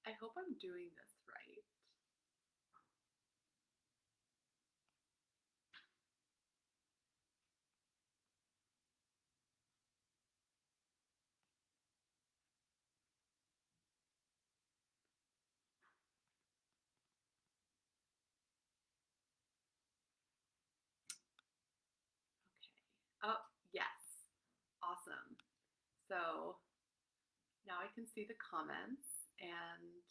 I hope I'm doing this right. Okay. Oh, yes. Awesome. So now I can see the comments, and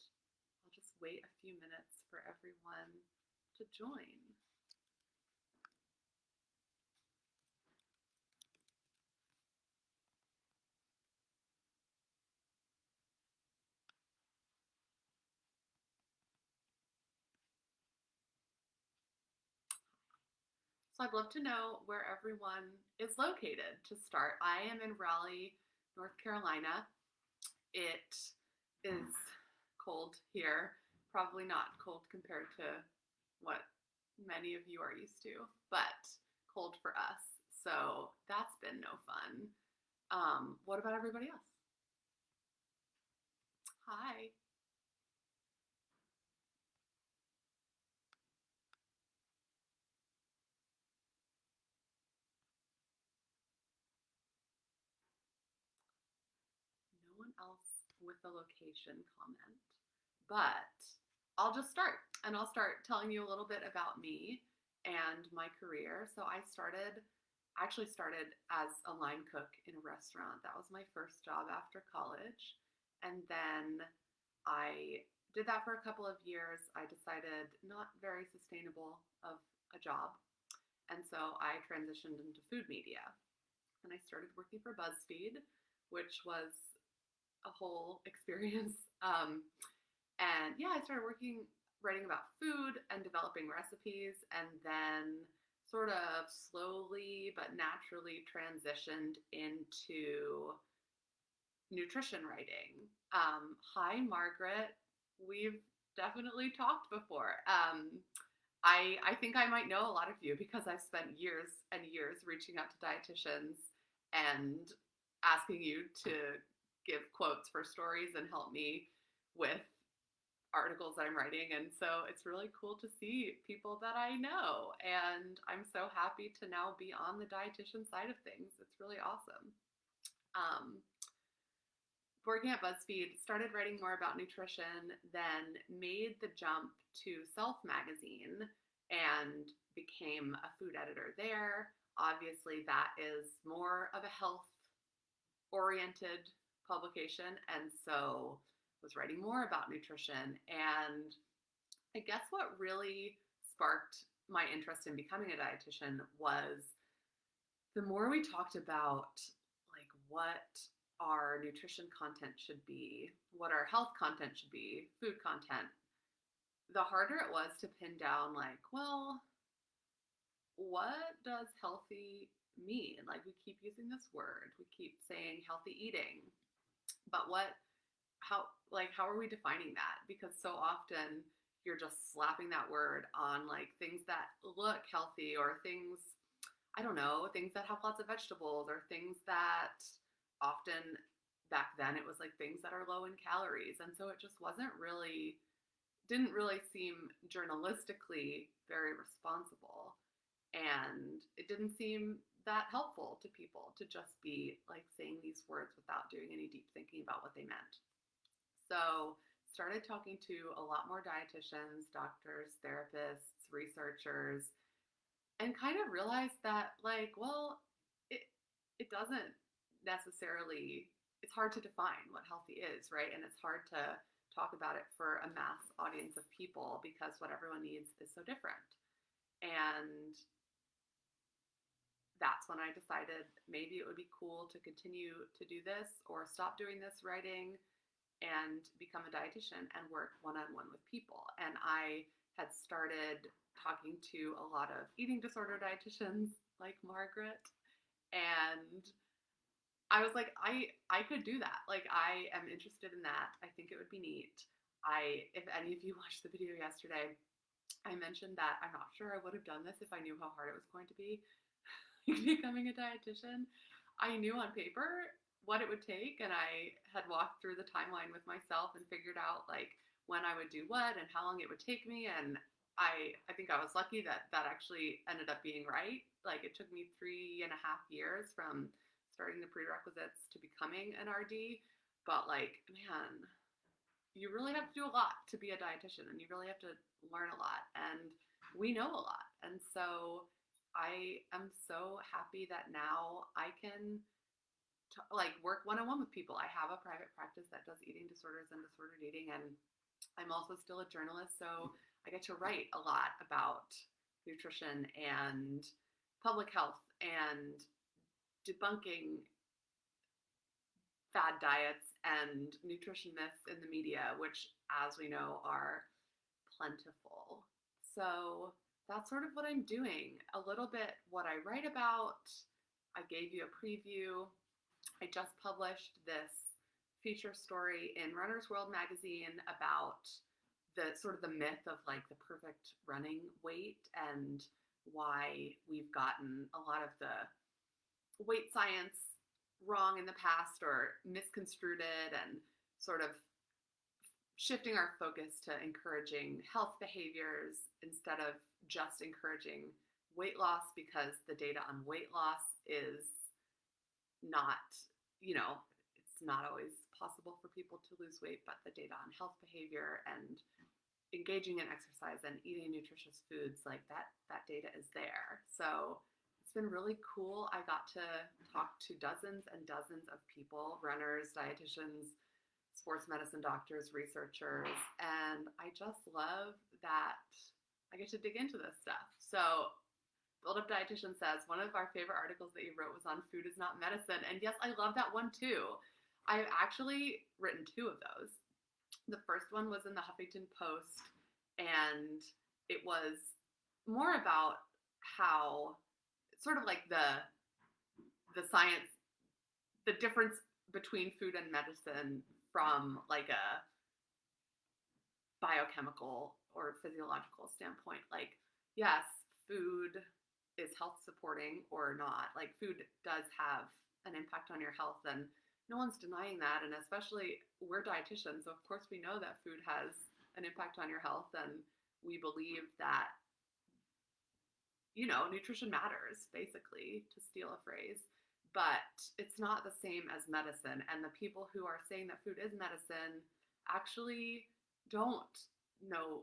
I'll just wait a few minutes for everyone to join. So I'd love to know where everyone is located to start. I am in Raleigh, North Carolina. It is cold here, probably not cold compared to what many of you are used to, but cold for us. So that's been no fun. What about everybody else? Hi. No one else with a location comment, but I'll just start and I'll start telling you a little bit about me and my career. So actually started as a line cook in a restaurant. That was my first job after college. And then I did that for a couple of years. I decided not very sustainable of a job. And so I transitioned into food media and I started working for BuzzFeed, which was a whole experience. And yeah, I started writing about food and developing recipes, and then sort of slowly but naturally transitioned into nutrition writing. Hi, Margaret. We've definitely talked before. I think I might know a lot of you because I've spent years and years reaching out to dietitians and asking you to give quotes for stories and help me with articles that I'm writing. And so it's really cool to see people that I know. And I'm so happy to now be on the dietitian side of things. It's really awesome. Um, Working at BuzzFeed, started writing more about nutrition, then made the jump to Self Magazine and became a food editor there. Obviously, that is more of a health oriented publication. And so was writing more about nutrition. And I guess what really sparked my interest in becoming a dietitian was the more we talked about like what our nutrition content should be, what our health content should be, food content, the harder it was to pin down like, well, what does healthy mean? Like we keep using this word, we keep saying healthy eating, but how are we defining that? Because so often you're just slapping that word on like things that look healthy or things, I don't know, things that have lots of vegetables or things that often back then it was like things that are low in calories. And so it just didn't really seem journalistically very responsible. And it didn't seem that helpful to people to just be like saying these words without doing any deep thinking about what they meant. So started talking to a lot more dietitians, doctors, therapists, researchers, and kind of realized that like, well, it doesn't necessarily, it's hard to define what healthy is, right? And it's hard to talk about it for a mass audience of people because what everyone needs is so different. And that's when I decided maybe it would be cool to continue to do this or stop doing this writing and become a dietitian and work one-on-one with people. And I had started talking to a lot of eating disorder dietitians like Margaret, and I was like, I could do that. Like I am interested in that. I think it would be neat. If any of you watched the video yesterday, I mentioned that I'm not sure I would have done this if I knew how hard it was going to be becoming a dietitian. I knew on paper what it would take, and I had walked through the timeline with myself and figured out like when I would do what and how long it would take me. And I think I was lucky that that actually ended up being right. Like it took me 3.5 years from starting the prerequisites to becoming an RD. But like, man, you really have to do a lot to be a dietitian, and you really have to learn a lot. And we know a lot. And so I am so happy that now I can like work one-on-one with people. I have a private practice that does eating disorders and disordered eating, and I'm also still a journalist, so I get to write a lot about nutrition and public health and debunking fad diets and nutrition myths in the media, which, as we know, are plentiful. So that's sort of what I'm doing. A little bit what I write about. I gave you a preview. I just published this feature story in Runner's World magazine about the sort of the myth of like the perfect running weight and why we've gotten a lot of the weight science wrong in the past or misconstrued it, and sort of shifting our focus to encouraging health behaviors instead of just encouraging weight loss, because the data on weight loss is not, it's not always possible for people to lose weight, but the data on health behavior and engaging in exercise and eating nutritious foods, like that data is there. So it's been really cool. I got to talk to dozens and dozens of people, runners, dietitians, sports medicine doctors, researchers, and I just love that I get to dig into this stuff. So Build Up Dietitian says, one of our favorite articles that you wrote was on food is not medicine. And yes, I love that one too. I've actually written 2 of those. The first one was in the Huffington Post, and it was more about how sort of like the science, the difference between food and medicine from like a biochemical or physiological standpoint. Like, yes, food is health supporting or not. Like food does have an impact on your health, and no one's denying that. And especially we're dietitians, so of course we know that food has an impact on your health, and we believe that, nutrition matters, basically, to steal a phrase. But it's not the same as medicine. And the people who are saying that food is medicine actually don't know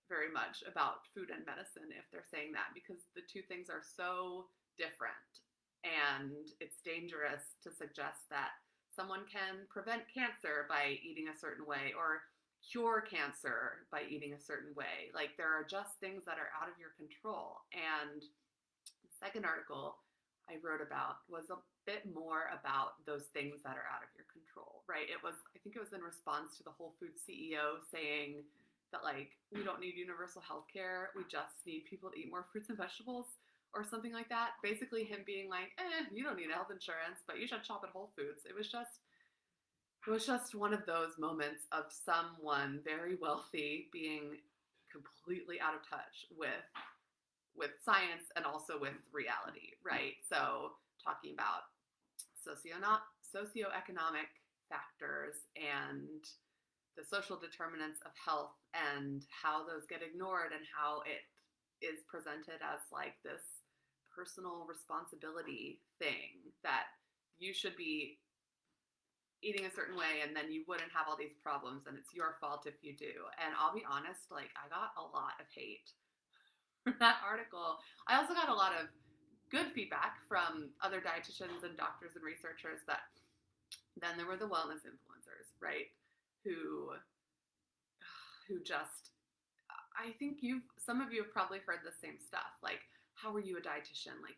very much about food and medicine if they're saying that, because the 2 things are so different. And it's dangerous to suggest that someone can prevent cancer by eating a certain way or cure cancer by eating a certain way. Like there are just things that are out of your control. And the second article I wrote about was a bit more about those things that are out of your control, right? I think it was in response to the Whole Foods CEO saying that like, we don't need universal health care, we just need people to eat more fruits and vegetables or something like that. Basically him being like, you don't need health insurance, but you should shop at Whole Foods. It was just one of those moments of someone very wealthy being completely out of touch with science and also with reality, right? So talking about socioeconomic factors and the social determinants of health and how those get ignored, and how it is presented as like this personal responsibility thing that you should be eating a certain way and then you wouldn't have all these problems and it's your fault if you do. And I'll be honest, like I got a lot of hate for that article. I also got a lot of good feedback from other dietitians and doctors and researchers. That then there were the wellness influencers, right? Who just, I think some of you have probably heard the same stuff. Like, how are you a dietitian? Like,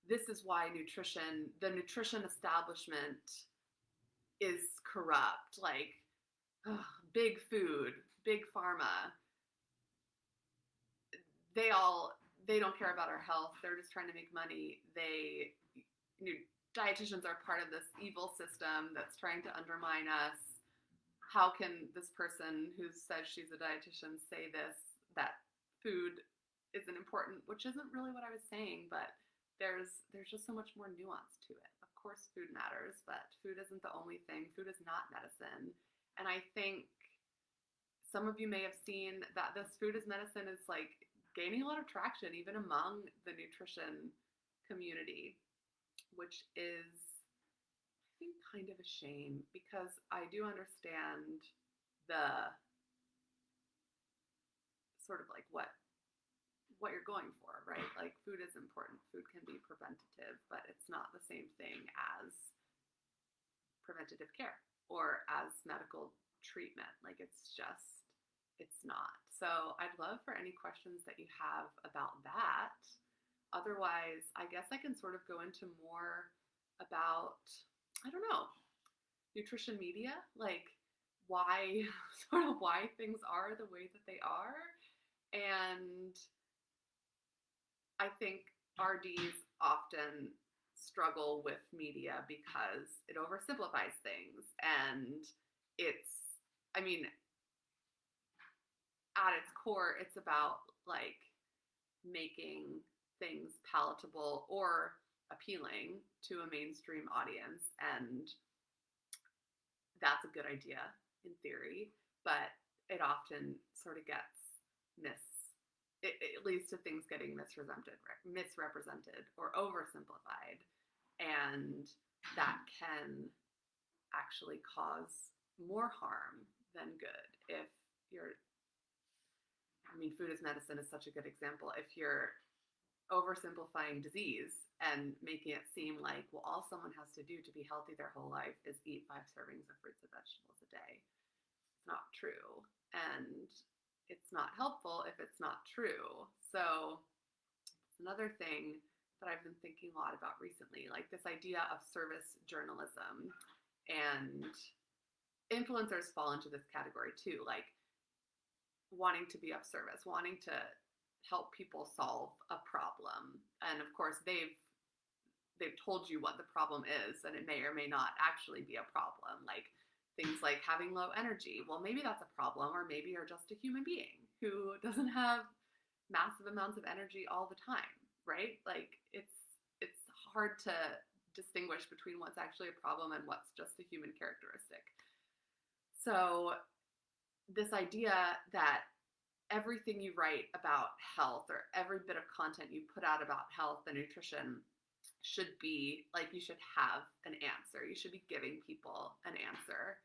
this is why the nutrition establishment is corrupt. Like, big food, big pharma, they don't care about our health. They're just trying to make money. Dietitians are part of this evil system that's trying to undermine us. How can this person who says she's a dietitian say this, that food isn't important, which isn't really what I was saying, but there's just so much more nuance to it. Of course food matters, but food isn't the only thing. Food is not medicine. And I think some of you may have seen that this food as medicine is like gaining a lot of traction even among the nutrition community, which is, I think, kind of a shame, because I do understand the sort of like what you're going for, right? Like, food is important. Food can be preventative, but it's not the same thing as preventative care or as medical treatment. Like, it's not. So I'd love for any questions that you have about that. Otherwise, I guess I can sort of go into more about, I don't know, nutrition media, like why, sort of why things are the way that they are. And I think RDs often struggle with media because it oversimplifies things. And I mean, at its core, it's about like making things palatable or appealing to a mainstream audience. And that's a good idea in theory, but it often sort of gets it leads to things getting misrepresented or oversimplified, and that can actually cause more harm than good. If you're, I mean, food as medicine is such a good example. If you're oversimplifying disease and making it seem like, well, all someone has to do to be healthy their whole life is eat 5 servings of fruits and vegetables a day, it's not true. And it's not helpful if it's not true. So it's another thing that I've been thinking a lot about recently, like this idea of service journalism. And influencers fall into this category too, like wanting to be of service, wanting to help people solve a problem. And of course, they've told you what the problem is, and it may or may not actually be a problem. Like things like having low energy. Well, maybe that's a problem, or maybe you're just a human being who doesn't have massive amounts of energy all the time, right? Like it's hard to distinguish between what's actually a problem and what's just a human characteristic. So this idea that everything you write about health, or every bit of content you put out about health and nutrition, should be like, you should have an answer. You should be giving people an answer.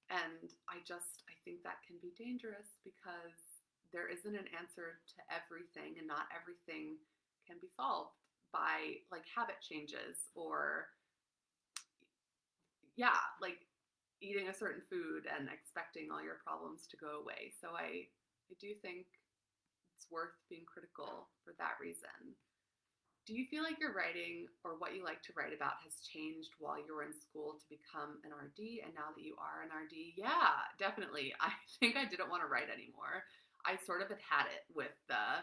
And I think that can be dangerous, because there isn't an answer to everything, and not everything can be solved by like habit changes or, yeah, like eating a certain food and expecting all your problems to go away. So I do think it's worth being critical for that reason. Do you feel like your writing, or what you like to write about, has changed while you were in school to become an RD, and now that you are an RD? Yeah, definitely. I think I didn't want to write anymore. I sort of had it with the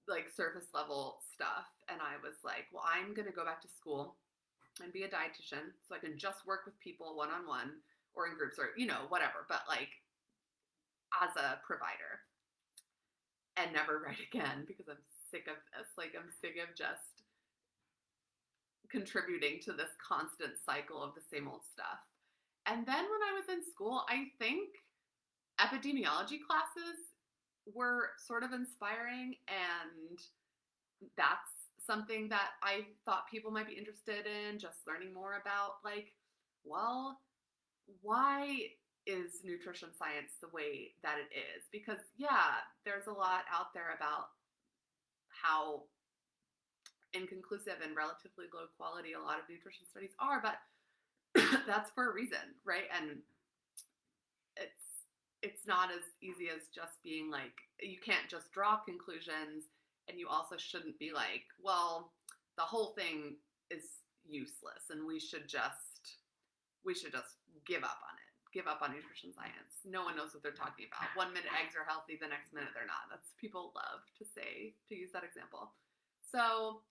like surface level stuff, and I was like, well, I'm going to go back to school and be a dietitian so I can just work with people one-on-one or in groups, or, whatever, but like as a provider, and never write again, because I'm sick of this. Like, I'm sick of just contributing to this constant cycle of the same old stuff. And then when I was in school, I think epidemiology classes were sort of inspiring, and that's something that I thought people might be interested in, just learning more about, like, well, why is nutrition science the way that it is? Because, yeah, there's a lot out there about how inconclusive and relatively low quality a lot of nutrition studies are, but that's for a reason, right? And it's not as easy as just being like, you can't just draw conclusions, and you also shouldn't be like, well, the whole thing is useless and we should just give up on it. Give up on nutrition science. No one knows what they're talking about. 1 minute eggs are healthy, the next minute they're not. That's, people love to use that example. So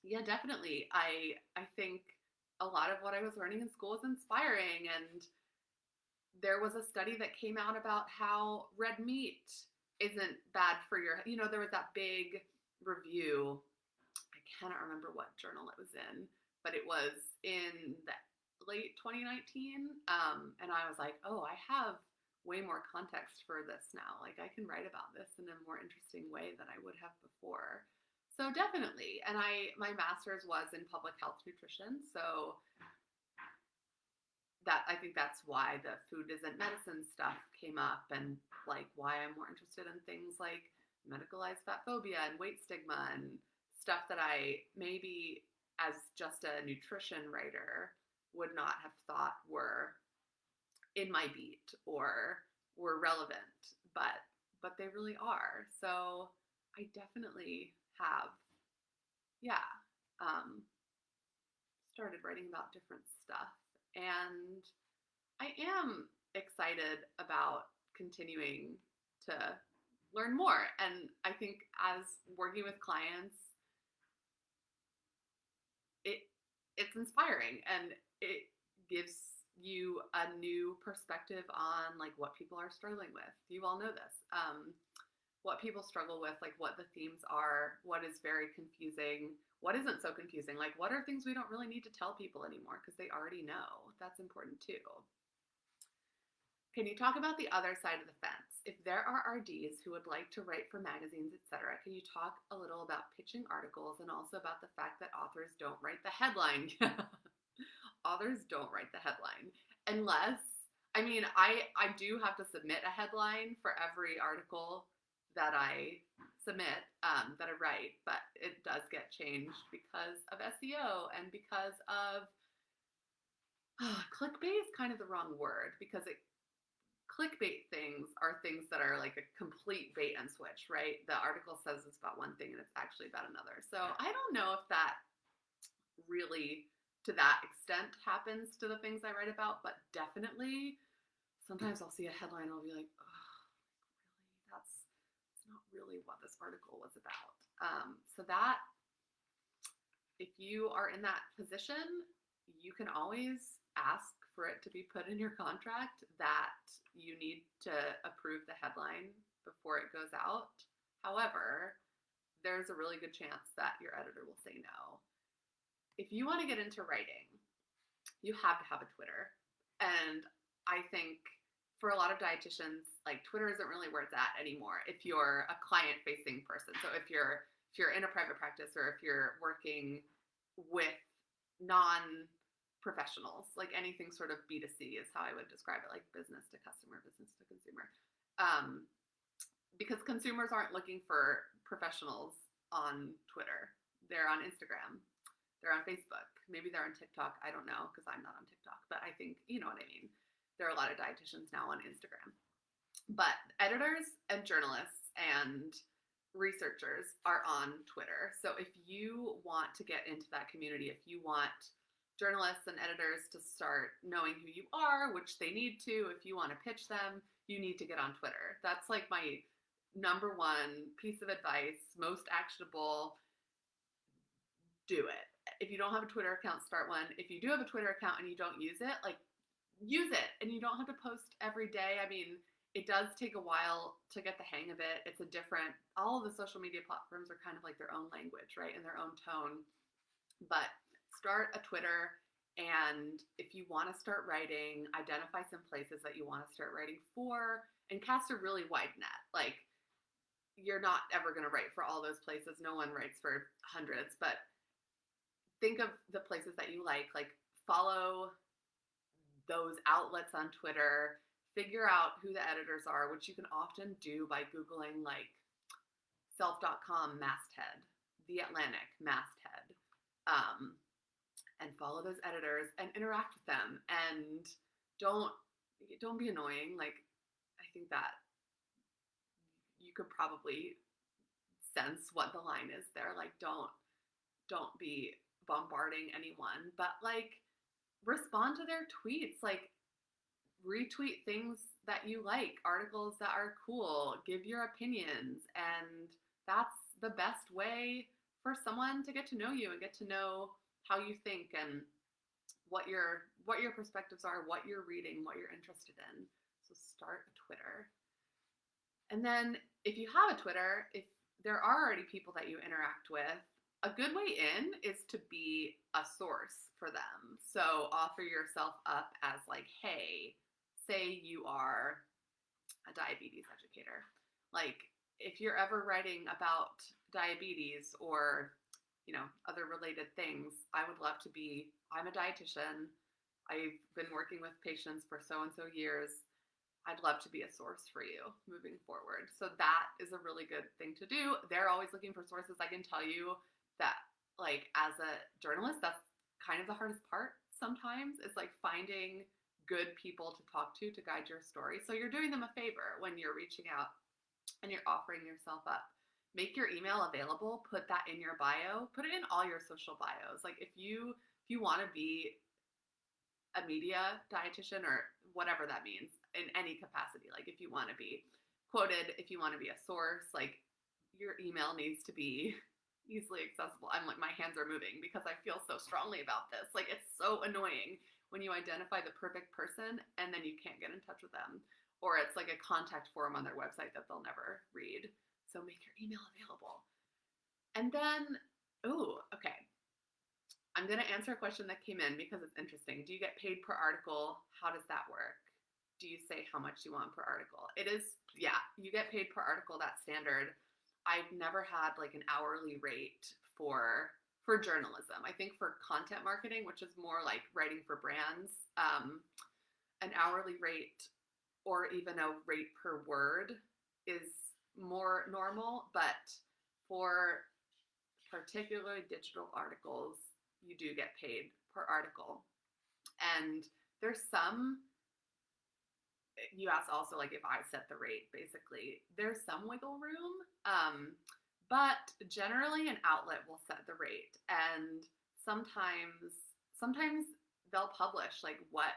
yeah, definitely. I think a lot of what I was learning in school was inspiring, and there was a study that came out about how red meat isn't bad for your, there was that big review. I cannot remember what journal it was in, but it was in the late 2019. And I was like, oh, I have way more context for this now. Like I can write about this in a more interesting way than I would have before. So definitely. And my master's was in public health nutrition. So that I think that's why the food isn't medicine stuff came up, and like why I'm more interested in things like medicalized fat phobia and weight stigma and stuff that I maybe as just a nutrition writer would not have thought were in my beat or were relevant, but they really are. So I definitely have, yeah, um, started writing about different stuff. And I am excited about continuing to learn more. And I think as working with clients, it's inspiring and it gives you a new perspective on like what people are struggling with. You all know this. What people struggle with, like what the themes are, what is very confusing, what isn't so confusing, like what are things we don't really need to tell people anymore because they already know. That's important too. Can you talk about the other side of the fence? If there are RDs who would like to write for magazines, etc., can you talk a little about pitching articles and also about the fact that authors don't write the headline? Authors don't write the headline unless, I mean, I do have to submit a headline for every article that I submit, that I write, but it does get changed because of SEO and because of clickbait is kind of the wrong word because clickbait things are things that are like a complete bait and switch, right? The article says it's about one thing and it's actually about another. So I don't know if that really to that extent happens to the things I write about, but definitely sometimes I'll see a headline and I'll be like, oh, really? That's not really what this article was about. So that if you are in that position, you can always ask for it to be put in your contract that you need to approve the headline before it goes out. However, there's a really good chance that your editor will say no. If you want to get into writing, you have to have a Twitter. And I think for a lot of dietitians, like Twitter isn't really where it's at anymore if you're a client-facing person. So if you're in a private practice or if you're working with non-professionals, like anything sort of B2C is how I would describe it, like business to customer, business to consumer. Because consumers aren't looking for professionals on Twitter. They're on Instagram. They're on Facebook. Maybe they're on TikTok. I don't know because I'm not on TikTok, but I think you know what I mean. There are a lot of dietitians now on Instagram. But editors and journalists and researchers are on Twitter. So if you want to get into that community, if you want journalists and editors to start knowing who you are, which they need to, if you want to pitch them, you need to get on Twitter. That's like my number one piece of advice, most actionable. Do it. If you don't have a Twitter account, start one. If you do have a Twitter account and you don't use it, like use it, and you don't have to post every day. I mean, it does take a while to get the hang of it. It's a different, all of the social media platforms are kind of like their own language, right? And their own tone. But start a Twitter, and if you want to start writing, identify some places that you want to start writing for and cast a really wide net. Like you're not ever going to write for all those places. No one writes for hundreds, but think of the places that you like follow those outlets on Twitter, figure out who the editors are, which you can often do by Googling like self.com masthead, The Atlantic masthead, and follow those editors and interact with them. And don't be annoying. Like, I think that you could probably sense what the line is there. Like, don't be bombarding anyone, but like respond to their tweets, like retweet things that you like, articles that are cool, give your opinions, and that's the best way for someone to get to know you and get to know how you think and what your perspectives are, what you're reading, what you're interested in. So start a Twitter. And then if you have a Twitter, if there are already people that you interact with, a good way in is to be a source for them. So offer yourself up as like, hey, say you are a diabetes educator. Like, if you're ever writing about diabetes or, other related things, I would love to be, I'm a dietitian. I've been working with patients for so and so years. I'd love to be a source for you moving forward. So that is a really good thing to do. They're always looking for sources. I can tell you that, like, as a journalist, that's kind of the hardest part sometimes, is like finding good people to talk to guide your story. So you're doing them a favor when you're reaching out and you're offering yourself up. Make your email available, put that in your bio, put it in all your social bios. Like, if you want to be a media dietitian or whatever that means in any capacity, like if you want to be quoted, if you want to be a source, like, your email needs to be easily accessible. I'm like, my hands are moving because I feel so strongly about this. Like, it's so annoying when you identify the perfect person and then you can't get in touch with them, or it's like a contact form on their website that they'll never read. So make your email available. And then, okay. I'm going to answer a question that came in because it's interesting. Do you get paid per article? How does that work? Do you say how much you want per article? It is, yeah, you get paid per article. That's standard. I've never had like an hourly rate for journalism. I think for content marketing, which is more like writing for brands, an hourly rate or even a rate per word is more normal. But for particularly digital articles, you do get paid per article. And there's some, you asked also like if I set the rate, basically, there's some wiggle room. But generally an outlet will set the rate, and sometimes they'll publish like what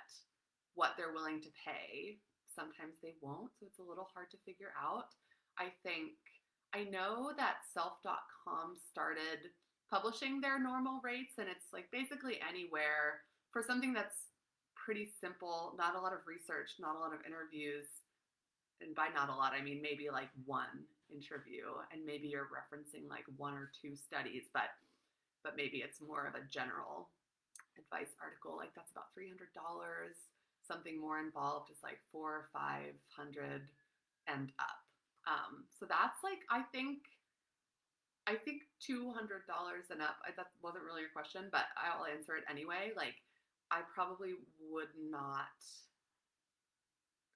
they're willing to pay. Sometimes they won't, so it's a little hard to figure out. I know that self.com started publishing their normal rates, and it's like basically anywhere for something that's pretty simple, not a lot of research, not a lot of interviews. And by not a lot, I mean maybe like one interview, and maybe you're referencing like one or two studies, but maybe it's more of a general advice article. Like, that's about $300. Something more involved is like $400 or $500 and up. So that's like, I think $200 and up. That wasn't really your question, but I'll answer it anyway. Like, I probably would not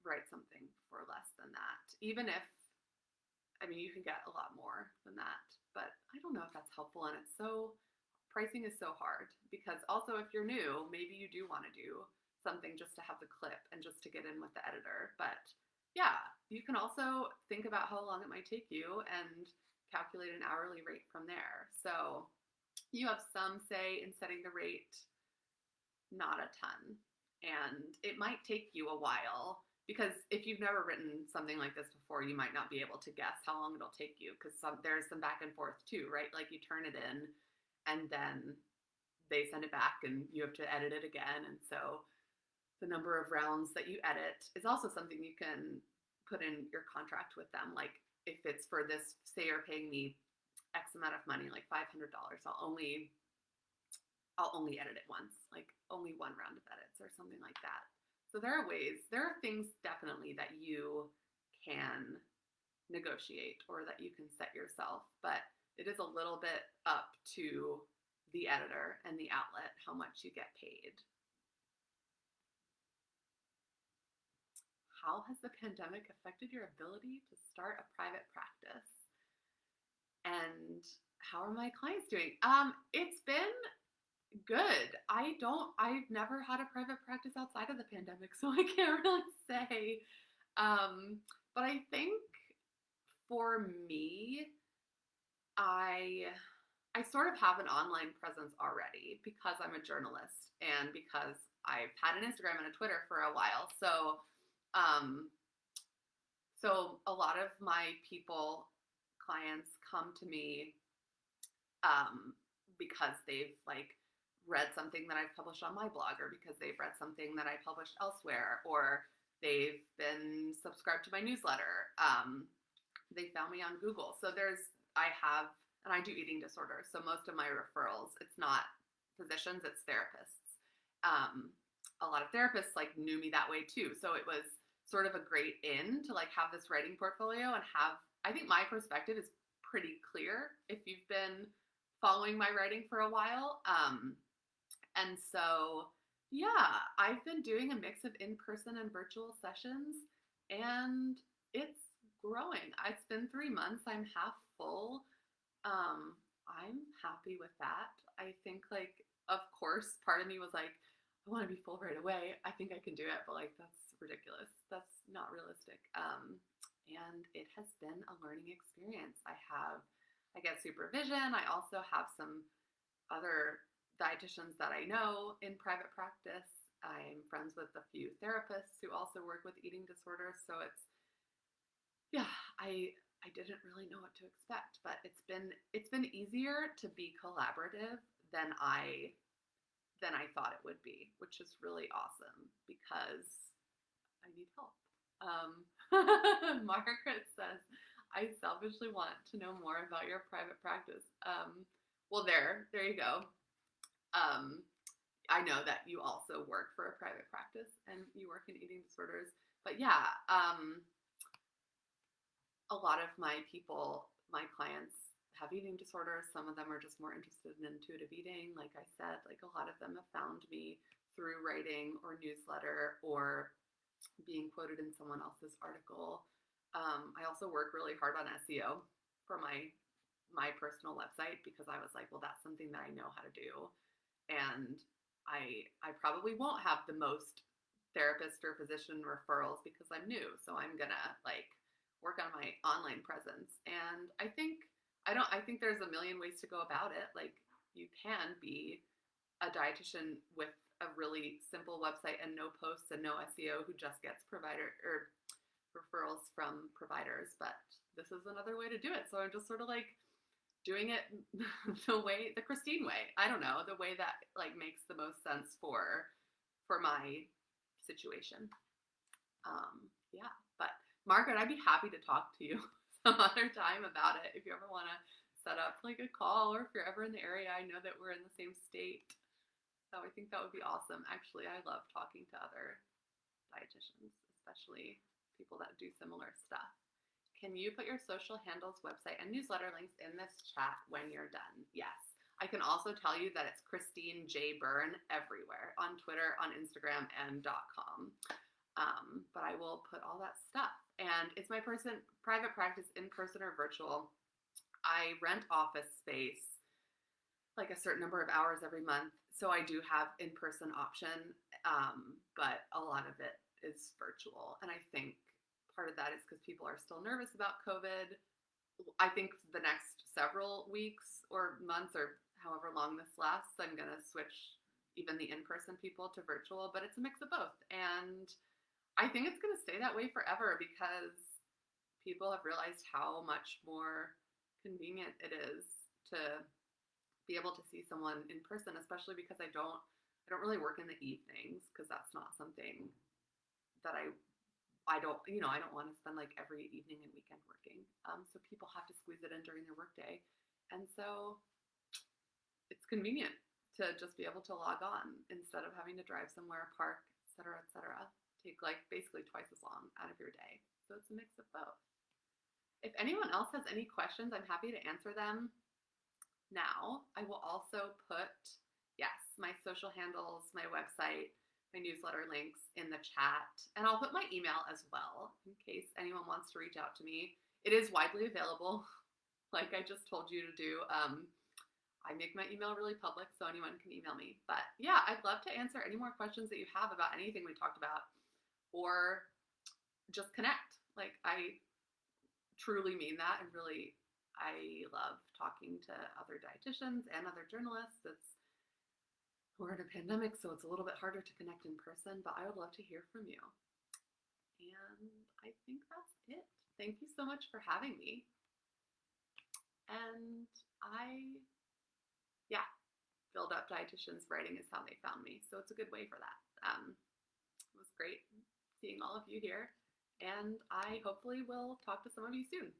write something for less than that, even if, I mean, you can get a lot more than that, but I don't know if that's helpful. And pricing is so hard because also if you're new, maybe you do want to do something just to have the clip and just to get in with the editor. But yeah, you can also think about how long it might take you and calculate an hourly rate from there. So you have some say in setting the rate, not a ton. And it might take you a while, because if you've never written something like this before, you might not be able to guess how long it'll take you, because there's some back and forth too, right? Like, you turn it in and then they send it back and you have to edit it again. And so the number of rounds that you edit is also something you can put in your contract with them. Like, if it's for this, say you're paying me X amount of money, like $500, I'll only edit it once, like only one round of edits or something like that. So there are things definitely that you can negotiate or that you can set yourself, but it is a little bit up to the editor and the outlet how much you get paid. How has the pandemic affected your ability to start a private practice? And how are my clients doing? It's been good. I've never had a private practice outside of the pandemic, so I can't really say. But I think for me, I sort of have an online presence already because I'm a journalist and because I've had an Instagram and a Twitter for a while. So a lot of my clients come to me because they've like read something that I've published on my blog, or because they've read something that I published elsewhere, or they've been subscribed to my newsletter. They found me on Google. So I do eating disorders. So most of my referrals, it's not physicians, it's therapists. A lot of therapists like knew me that way too. So sort of a great in to like have this writing portfolio and have, I think my perspective is pretty clear if you've been following my writing for a while. And so, yeah, I've been doing a mix of in-person and virtual sessions, and it's growing. It's been 3 months. I'm half full. I'm happy with that. I think, like, of course, part of me was like, I want to be full right away. I think I can do it, but like, that's ridiculous. That's not realistic. And it has been a learning experience. I get supervision. I also have some other dietitians that I know in private practice. I'm friends with a few therapists who also work with eating disorders. So yeah, I didn't really know what to expect, but it's been easier to be collaborative than I thought it would be, which is really awesome because I need help. Margaret says, I selfishly want to know more about your private practice. Well, there you go. I know that you also work for a private practice and you work in eating disorders, but yeah, a lot of my clients have eating disorders. Some of them are just more interested in intuitive eating. Like I said, like a lot of them have found me through writing or newsletter or being quoted in someone else's article. I also work really hard on SEO for my personal website because I was like, well, that's something that I know how to do. And I probably won't have the most therapist or physician referrals because I'm new. So I'm gonna like work on my online presence. And I think there's a million ways to go about it. Like you can be a dietitian with a really simple website and no posts and no SEO who just gets provider or referrals from providers, but this is another way to do it. So I'm just sort of like doing it the Christine way. I don't know, the way that like makes the most sense for my situation. Yeah, but Margaret, I'd be happy to talk to you some other time about it if you ever want to set up like a call, or if you're ever in the area. I know that we're in the same state, so I think that would be awesome. Actually, I love talking to other dietitians, especially people that do similar stuff. Can you put your social handles, website, and newsletter links in this chat when you're done? Yes. I can also tell you that it's Christine J. Byrne everywhere, on Twitter, on Instagram, and .com. But I will put all that stuff. And it's my private practice, in person or virtual. I rent office space like a certain number of hours every month. So I do have in-person option, but a lot of it is virtual. And I think part of that is because people are still nervous about COVID. I think the next several weeks or months or however long this lasts, I'm going to switch even the in-person people to virtual, but it's a mix of both. And I think it's going to stay that way forever because people have realized how much more convenient it is to be able to see someone in person, especially because I don't really work in the evenings because that's not something that I don't want to spend like every evening and weekend working. So people have to squeeze it in during their workday. And so it's convenient to just be able to log on instead of having to drive somewhere, park, et cetera, take like basically twice as long out of your day. So it's a mix of both. If anyone else has any questions, I'm happy to answer them now. I will also put, yes, my social handles, my website, my newsletter links in the chat, and I'll put my email as well in case anyone wants to reach out to me. It is widely available, like I just told you to do. I make my email really public so anyone can email me. But yeah, I'd love to answer any more questions that you have about anything we talked about, or just connect. Like I truly mean that, and really I love talking to other dietitians and other journalists. We're in a pandemic, so it's a little bit harder to connect in person, but I would love to hear from you. And I think that's it. Thank you so much for having me. And Build Up Dietitians writing is how they found me, so it's a good way for that. It was great seeing all of you here, and I hopefully will talk to some of you soon.